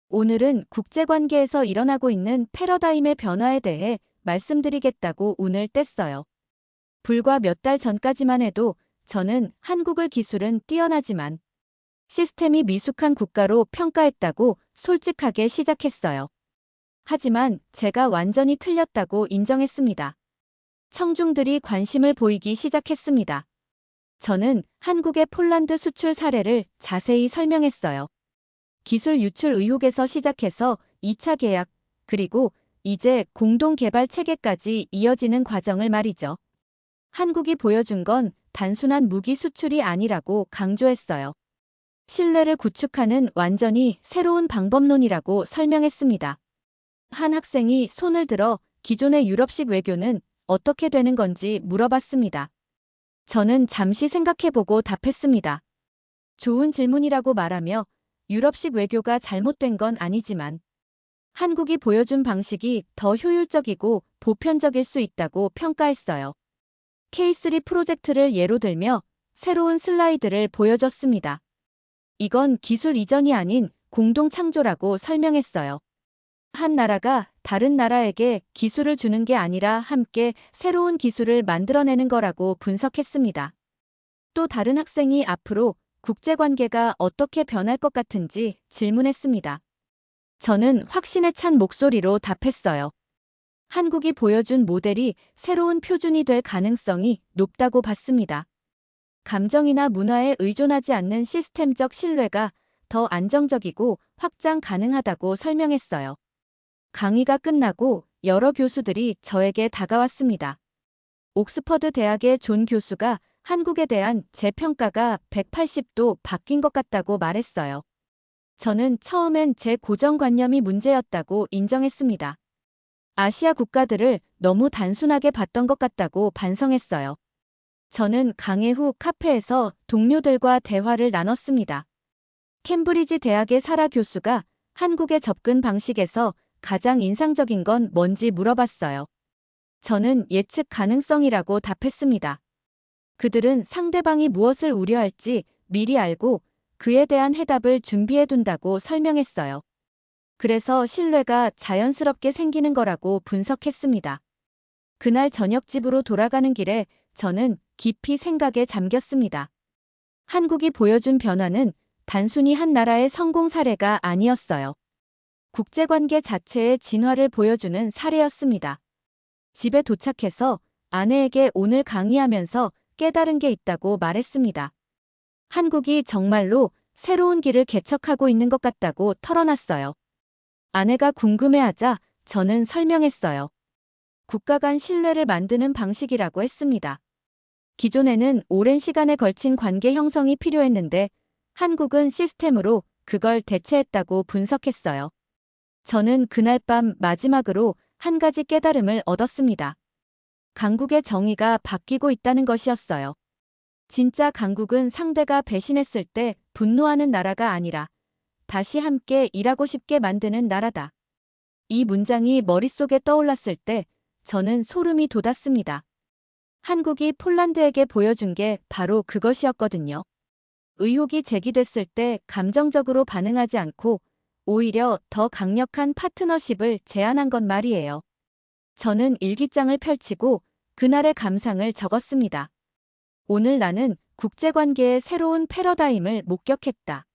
오늘은 국제관계에서 일어나고 있는 패러다임의 변화에 대해 말씀드리겠다고 운을 뗐어요. 불과 몇 달 전까지만 해도 저는 한국을 기술은 뛰어나지만 시스템이 미숙한 국가로 평가했다고 솔직하게 시작했어요. 하지만 제가 완전히 틀렸다고 인정했습니다. 청중들이 관심을 보이기 시작했습니다. 저는 한국의 폴란드 수출 사례를 자세히 설명했어요. 기술 유출 의혹에서 시작해서 2차 계약, 그리고 이제 공동 개발 체계까지 이어지는 과정을 말이죠. 한국이 보여준 건 단순한 무기 수출이 아니라고 강조했어요. 신뢰를 구축하는 완전히 새로운 방법론이라고 설명했습니다. 한 학생이 손을 들어 기존의 유럽식 외교는 어떻게 되는 건지 물어봤습니다. 저는 잠시 생각해보고 답했습니다. 좋은 질문이라고 말하며 유럽식 외교가 잘못된 건 아니지만 한국이 보여준 방식이 더 효율적이고 보편적일 수 있다고 평가했어요. K3 프로젝트를 예로 들며 새로운 슬라이드를 보여줬습니다. 이건 기술 이전이 아닌 공동 창조라고 설명했어요. 한 나라가 다른 나라에게 기술을 주는 게 아니라 함께 새로운 기술을 만들어내는 거라고 분석했습니다. 또 다른 학생이 앞으로 국제관계가 어떻게 변할 것 같은지 질문했습니다. 저는 확신에 찬 목소리로 답했어요. 한국이 보여준 모델이 새로운 표준이 될 가능성이 높다고 봤습니다. 감정이나 문화에 의존하지 않는 시스템적 신뢰가 더 안정적이고 확장 가능하다고 설명했어요. 강의가 끝나고 여러 교수들이 저에게 다가왔습니다. 옥스퍼드 대학의 존 교수가 한국에 대한 제 평가가 180도 바뀐 것 같다고 말했어요. 저는 처음엔 제 고정관념이 문제였다고 인정했습니다. 아시아 국가들을 너무 단순하게 봤던 것 같다고 반성했어요. 저는 강의 후 카페에서 동료들과 대화를 나눴습니다. 캠브리지 대학의 사라 교수가 한국의 접근 방식에서 가장 인상적인 건 뭔지 물어봤어요. 저는 예측 가능성이라고 답했습니다. 그들은 상대방이 무엇을 우려할지 미리 알고 그에 대한 해답을 준비해둔다고 설명했어요. 그래서 신뢰가 자연스럽게 생기는 거라고 분석했습니다. 그날 저녁 집으로 돌아가는 길에 저는 깊이 생각에 잠겼습니다. 한국이 보여준 변화는 단순히 한 나라의 성공 사례가 아니었어요. 국제관계 자체의 진화를 보여주는 사례였습니다. 집에 도착해서 아내에게 오늘 강의하면서 깨달은 게 있다고 말했습니다. 한국이 정말로 새로운 길을 개척하고 있는 것 같다고 털어놨어요. 아내가 궁금해하자 저는 설명했어요. 국가 간 신뢰를 만드는 방식이라고 했습니다. 기존에는 오랜 시간에 걸친 관계 형성이 필요했는데 한국은 시스템으로 그걸 대체했다고 분석했어요. 저는 그날 밤 마지막으로 한 가지 깨달음을 얻었습니다. 강국의 정의가 바뀌고 있다는 것이었어요. 진짜 강국은 상대가 배신했을 때 분노하는 나라가 아니라 다시 함께 일하고 싶게 만드는 나라다. 이 문장이 머릿속에 떠올랐을 때 저는 소름이 돋았습니다. 한국이 폴란드에게 보여준 게 바로 그것이었거든요. 의혹이 제기됐을 때 감정적으로 반응하지 않고 오히려 더 강력한 파트너십을 제안한 건 말이에요. 저는 일기장을 펼치고 그날의 감상을 적었습니다. 오늘 나는 국제관계의 새로운 패러다임을 목격했다.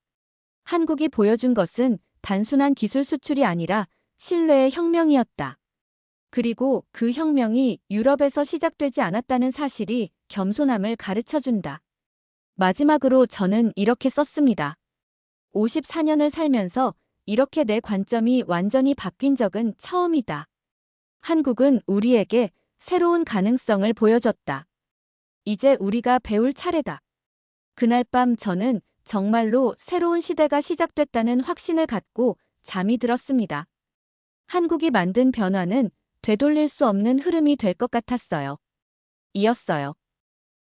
한국이 보여준 것은 단순한 기술 수출이 아니라 신뢰의 혁명이었다. 그리고 그 혁명이 유럽에서 시작되지 않았다는 사실이 겸손함을 가르쳐준다. 마지막으로 저는 이렇게 썼습니다. 54년을 살면서 이렇게 내 관점이 완전히 바뀐 적은 처음이다. 한국은 우리에게 새로운 가능성을 보여줬다. 이제 우리가 배울 차례다. 그날 밤 저는 정말로 새로운 시대가 시작됐다는 확신을 갖고 잠이 들었습니다. 한국이 만든 변화는 되돌릴 수 없는 흐름이 될 것 같았어요. 이었어요.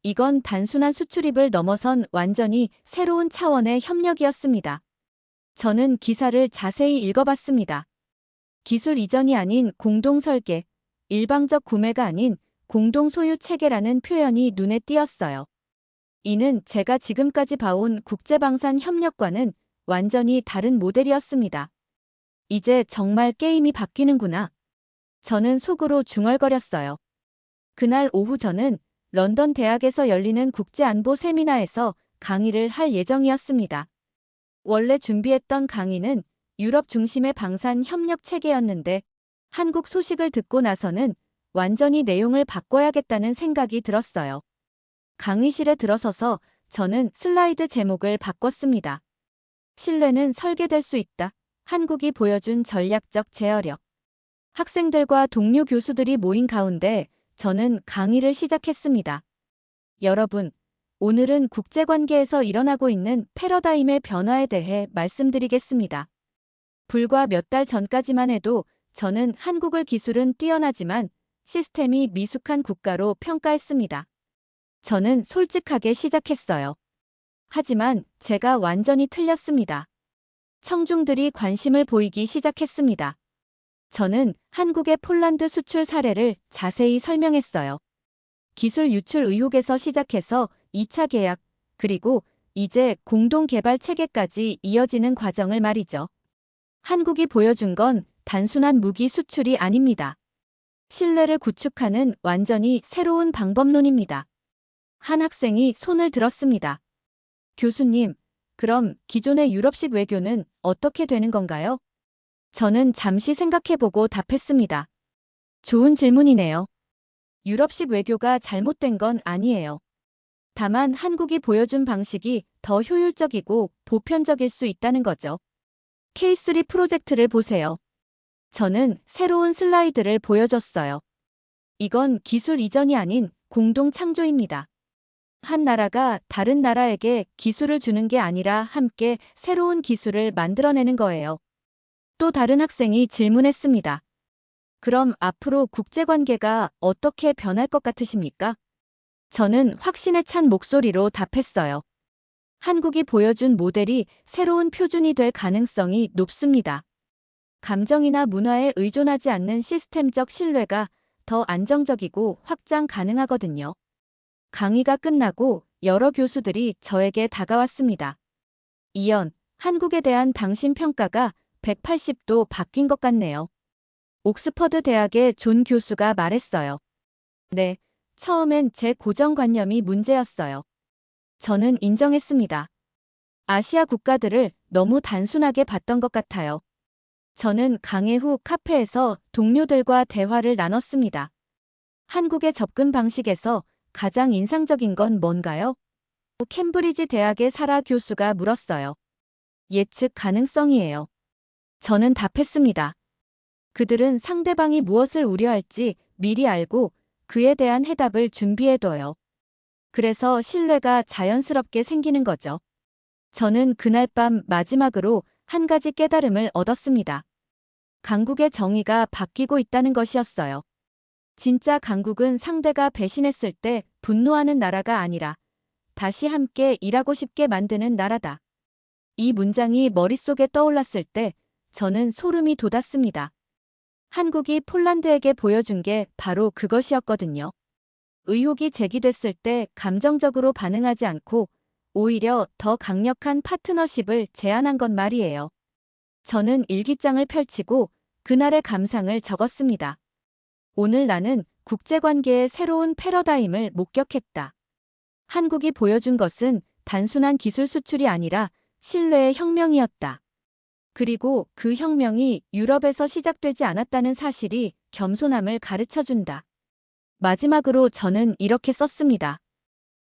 이건 단순한 수출입을 넘어선 완전히 새로운 차원의 협력이었습니다. 저는 기사를 자세히 읽어봤습니다. 기술 이전이 아닌 공동 설계, 일방적 구매가 아닌 공동 소유 체계라는 표현이 눈에 띄었어요. 이는 제가 지금까지 봐온 국제방산 협력과는 완전히 다른 모델이었습니다. 이제 정말 게임이 바뀌는구나. 저는 속으로 중얼거렸어요. 그날 오후 저는 런던 대학에서 열리는 국제안보 세미나에서 강의를 할 예정이었습니다. 원래 준비했던 강의는 유럽 중심의 방산 협력 체계였는데 한국 소식을 듣고 나서는 완전히 내용을 바꿔야겠다는 생각이 들었어요. 강의실에 들어서서 저는 슬라이드 제목을 바꿨습니다. 신뢰는 설계될 수 있다. 한국이 보여준 전략적 제어력. 학생들과 동료 교수들이 모인 가운데 저는 강의를 시작했습니다. 여러분, 오늘은 국제관계에서 일어나고 있는 패러다임의 변화에 대해 말씀드리겠습니다. 불과 몇 달 전까지만 해도 저는 한국의 기술은 뛰어나지만 시스템이 미숙한 국가로 평가했습니다. 저는 솔직하게 시작했어요. 하지만 제가 완전히 틀렸습니다. 청중들이 관심을 보이기 시작했습니다. 저는 한국의 폴란드 수출 사례를 자세히 설명했어요. 기술 유출 의혹에서 시작해서 2차 계약, 그리고 이제 공동 개발 체계까지 이어지는 과정을 말이죠. 한국이 보여준 건 단순한 무기 수출이 아닙니다. 신뢰를 구축하는 완전히 새로운 방법론입니다. 한 학생이 손을 들었습니다. 교수님, 그럼 기존의 유럽식 외교는 어떻게 되는 건가요? 저는 잠시 생각해보고 답했습니다. 좋은 질문이네요. 유럽식 외교가 잘못된 건 아니에요. 다만 한국이 보여준 방식이 더 효율적이고 보편적일 수 있다는 거죠. K3 프로젝트를 보세요. 저는 새로운 슬라이드를 보여줬어요. 이건 기술 이전이 아닌 공동 창조입니다. 한 나라가 다른 나라에게 기술을 주는 게 아니라 함께 새로운 기술을 만들어내는 거예요. 또 다른 학생이 질문했습니다. 그럼 앞으로 국제관계가 어떻게 변할 것 같으십니까? 저는 확신에 찬 목소리로 답했어요. 한국이 보여준 모델이 새로운 표준이 될 가능성이 높습니다. 감정이나 문화에 의존하지 않는 시스템적 신뢰가 더 안정적이고 확장 가능하거든요. 강의가 끝나고 여러 교수들이 저에게 다가왔습니다. 이연, 한국에 대한 당신 평가가 180도 바뀐 것 같네요. 옥스퍼드 대학의 존 교수가 말했어요. 네, 처음엔 제 고정관념이 문제였어요. 저는 인정했습니다. 아시아 국가들을 너무 단순하게 봤던 것 같아요. 저는 강의 후 카페에서 동료들과 대화를 나눴습니다. 한국의 접근 방식에서 가장 인상적인 건 뭔가요? 캠브리지 대학의 사라 교수가 물었어요. 예측 가능성이에요. 저는 답했습니다. 그들은 상대방이 무엇을 우려할지 미리 알고 그에 대한 해답을 준비해둬요. 그래서 신뢰가 자연스럽게 생기는 거죠. 저는 그날 밤 마지막으로 한 가지 깨달음을 얻었습니다. 강국의 정의가 바뀌고 있다는 것이었어요. 진짜 강국은 상대가 배신했을 때 분노하는 나라가 아니라 다시 함께 일하고 싶게 만드는 나라다. 이 문장이 머릿속에 떠올랐을 때 저는 소름이 돋았습니다. 한국이 폴란드에게 보여준 게 바로 그것이었거든요. 의혹이 제기됐을 때 감정적으로 반응하지 않고 오히려 더 강력한 파트너십을 제안한 것 말이에요. 저는 일기장을 펼치고 그날의 감상을 적었습니다. 오늘 나는 국제관계의 새로운 패러다임을 목격했다. 한국이 보여준 것은 단순한 기술 수출이 아니라 신뢰의 혁명이었다. 그리고 그 혁명이 유럽에서 시작되지 않았다는 사실이 겸손함을 가르쳐준다. 마지막으로 저는 이렇게 썼습니다.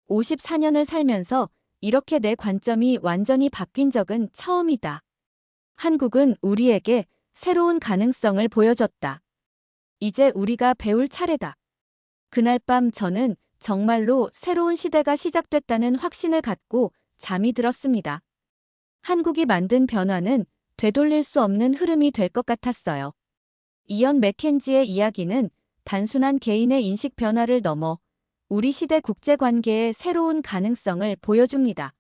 54년을 살면서 이렇게 내 관점이 완전히 바뀐 적은 처음이다. 한국은 우리에게 새로운 가능성을 보여줬다. 이제 우리가 배울 차례다. 그날 밤 저는 정말로 새로운 시대가 시작됐다는 확신을 갖고 잠이 들었습니다. 한국이 만든 변화는 되돌릴 수 없는 흐름이 될 것 같았어요. 이언 맥켄지의 이야기는 단순한 개인의 인식 변화를 넘어 우리 시대 국제관계의 새로운 가능성을 보여줍니다.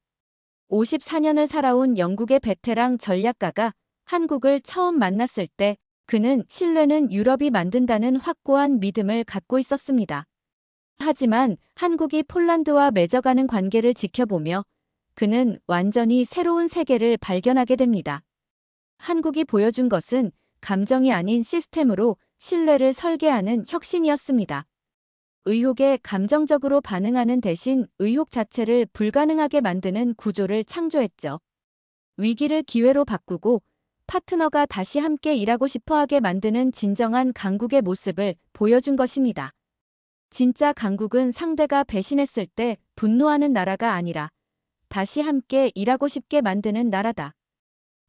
54년을 살아온 영국의 베테랑 전략가가 한국을 처음 만났을 때 그는 신뢰는 유럽이 만든다는 확고한 믿음을 갖고 있었습니다. 하지만 한국이 폴란드와 맺어가는 관계를 지켜보며 그는 완전히 새로운 세계를 발견하게 됩니다. 한국이 보여준 것은 감정이 아닌 시스템으로 신뢰를 설계하는 혁신이었습니다. 의혹에 감정적으로 반응하는 대신 의혹 자체를 불가능하게 만드는 구조를 창조했죠. 위기를 기회로 바꾸고 파트너가 다시 함께 일하고 싶어하게 만드는 진정한 강국의 모습을 보여준 것입니다. 진짜 강국은 상대가 배신했을 때 분노하는 나라가 아니라 다시 함께 일하고 싶게 만드는 나라다.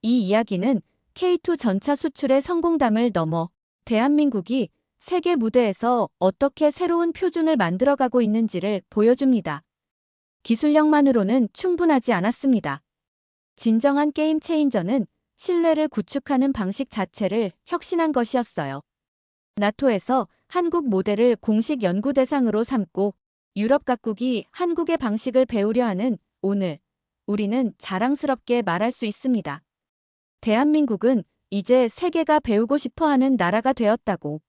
이 이야기는 K2 전차 수출의 성공담을 넘어 대한민국이 세계 무대에서 어떻게 새로운 표준을 만들어가고 있는지를 보여줍니다. 기술력만으로는 충분하지 않았습니다. 진정한 게임 체인저는 신뢰를 구축하는 방식 자체를 혁신한 것이었어요. 나토에서 한국 모델을 공식 연구 대상으로 삼고 유럽 각국이 한국의 방식을 배우려 하는 오늘, 우리는 자랑스럽게 말할 수 있습니다. 대한민국은 이제 세계가 배우고 싶어 하는 나라가 되었다고.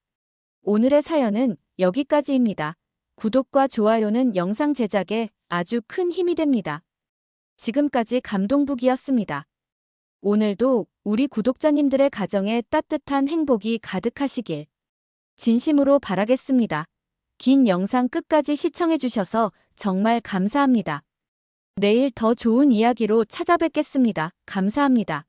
오늘의 사연은 여기까지입니다. 구독과 좋아요는 영상 제작에 아주 큰 힘이 됩니다. 지금까지 감동북이었습니다. 오늘도 우리 구독자님들의 가정에 따뜻한 행복이 가득하시길 진심으로 바라겠습니다. 긴 영상 끝까지 시청해주셔서 정말 감사합니다. 내일 더 좋은 이야기로 찾아뵙겠습니다. 감사합니다.